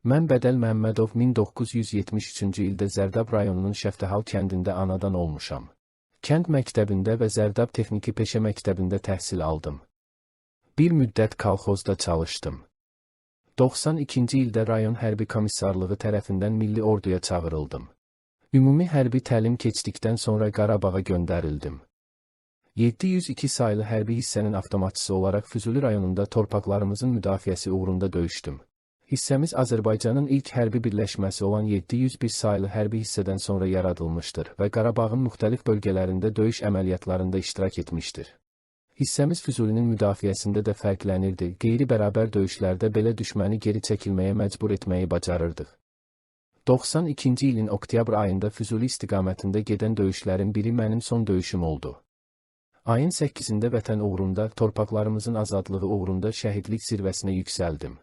Mən Bədəl Məmmədov 1973-cü ildə Zərdab rayonunun Şəftəhal kəndində anadan olmuşam. Kənd məktəbində və Zərdab Texniki Peşə Məktəbində təhsil aldım. Bir müddət kolxozda çalışdım. 92-ci ildə rayon hərbi komissarlığı tərəfindən Milli Orduya çağırıldım. Ümumi hərbi təlim keçdikdən sonra Qarabağa göndərildim. 702 saylı hərbi hissənin avtomatçısı olaraq Füzuli rayonunda torpaqlarımızın müdafiəsi uğrunda döyüşdüm. Hissəmiz Azərbaycanın ilk hərbi birləşməsi olan 701 saylı hərbi hissədən sonra yaradılmışdır və Qarabağın müxtəlif bölgələrində döyüş əməliyyatlarında iştirak etmişdir. Hissəmiz Füzulinin müdafiəsində də fərqlənirdi, qeyri-bərabər döyüşlərdə belə düşməni geri çəkilməyə məcbur etməyi bacarırdıq. 92-ci ilin oktyabr ayında Füzuli istiqamətində gedən döyüşlərin biri mənim son döyüşüm oldu. Ayın 8-də vətən uğrunda, torpaqlarımızın azadlığı uğrunda şəhidlik zirvəsinə yüksəldim.